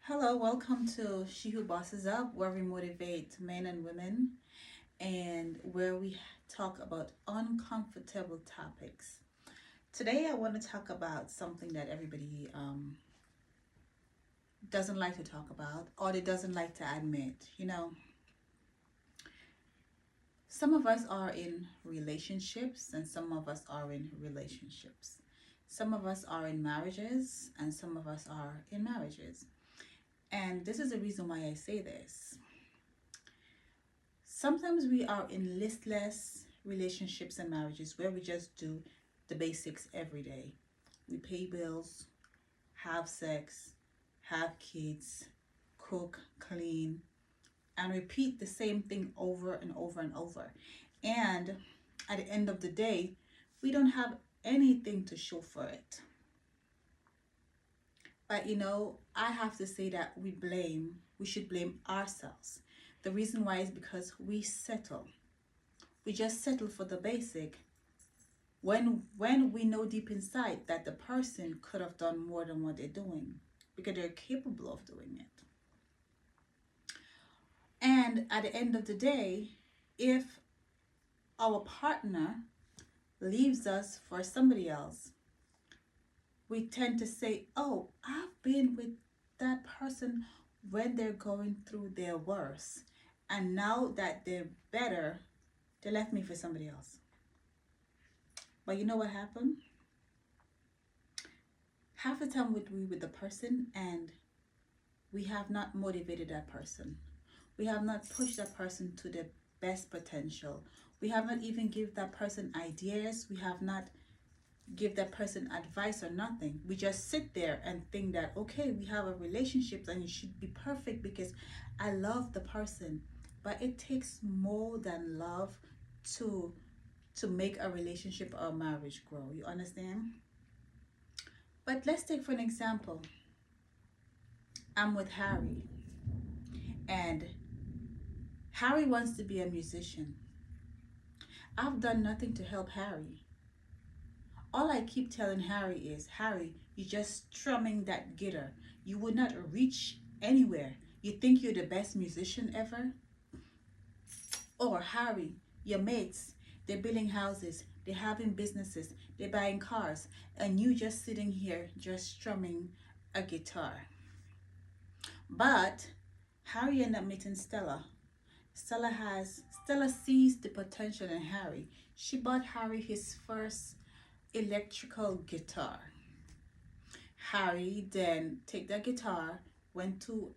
Hello, welcome to She Who Bosses Up, where we motivate men and women and where we talk about uncomfortable topics. Today, I want to talk about something that everybody doesn't like to talk about or they doesn't like to admit. Some of us are in relationships and some of us are in relationships. Some of us are in marriages and some of us are in marriages. And this is the reason why I say this. Sometimes we are in listless relationships and marriages where we just do the basics every day. We pay bills, have sex, have kids, cook, clean, and repeat the same thing over and over and over. And at the end of the day, we don't have anything to show for it. But I have to say that we should blame ourselves. The reason why is because we settle. We just settle for the basic when we know deep inside that the person could have done more than what they're doing because they're capable of doing it. And at the end of the day, if our partner leaves us for somebody else, we tend to say, "Oh, I've been with that person when they're going through their worst. And now that they're better, they left me for somebody else." But you know what happened? Half the time we with the person and we have not motivated that person. We have not pushed that person to their best potential. We have not even give that person ideas. We have not give that person advice or nothing. We just sit there and think that, okay, we have a relationship and it should be perfect because I love the person. But it takes more than love to to make a relationship or a marriage grow. You understand? But let's take for an example. I'm with Harry and Harry wants to be a musician. I've done nothing to help Harry. All I keep telling Harry is, Harry, you're just strumming that guitar. You would not reach anywhere. You think you're the best musician ever? Or Harry, your mates, they're building houses, they're having businesses, they're buying cars, and you just sitting here just strumming a guitar. But Harry ended up meeting Stella. Stella sees the potential in Harry. She bought Harry his first electrical guitar. Harry then take that guitar, went to,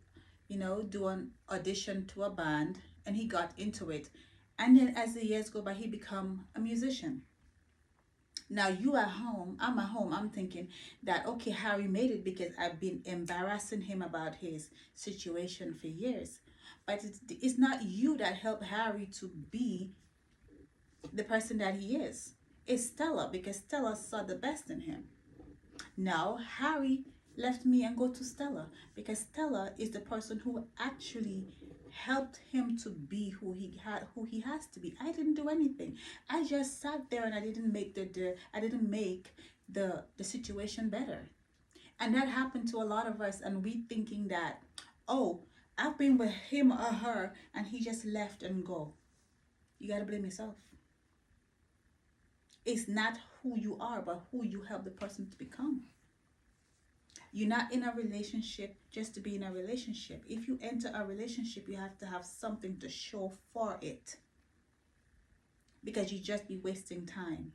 do an audition to a band, and he got into it. And then as the years go by, he become a musician. Now you at home, I'm at home, I'm thinking that okay, Harry made it because I've been embarrassing him about his situation for years. But it's not you that helped Harry to be the person that he is. It's Stella because Stella saw the best in him. Now Harry left me and go to Stella because Stella is the person who actually helped him to be who he has to be. I didn't do anything. I just sat there and I didn't make the situation better. And that happened to a lot of us and we thinking that, oh, I've been with him or her and he just left and go. You got to blame yourself. It's not who you are, but who you help the person to become. You're not in a relationship just to be in a relationship. If you enter a relationship, you have to have something to show for it. Because you just be wasting time.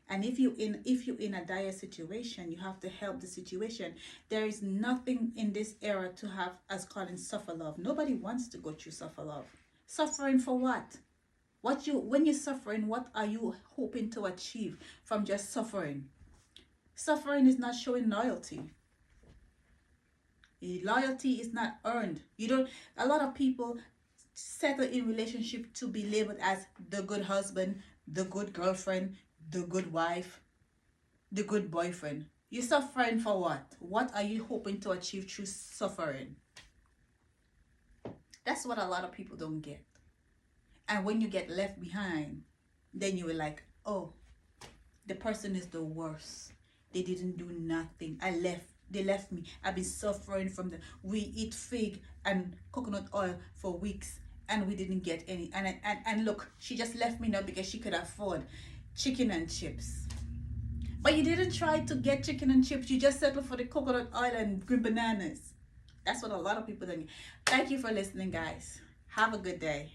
And if you're in a dire situation, you have to help the situation. There is nothing in this era to have as calling suffer love. Nobody wants to go through suffer love. Suffering for what? When you're suffering, what are you hoping to achieve from just suffering? Suffering is not showing loyalty. Loyalty is not earned. You don't. A lot of people settle in relationship to be labeled as the good husband, the good girlfriend, the good wife, the good boyfriend. You're suffering for what? What are you hoping to achieve through suffering? That's what a lot of people don't get. And when you get left behind, then you were like, oh, the person is the worst. They didn't do nothing. I left They left me. I've been suffering from them. We eat fig and coconut oil for weeks and we didn't get any. And look, she just left me now because she could afford chicken and chips. But you didn't try to get chicken and chips. You just settled for the coconut oil and green bananas. That's what a lot of people think. Thank you for listening, guys. Have a good day.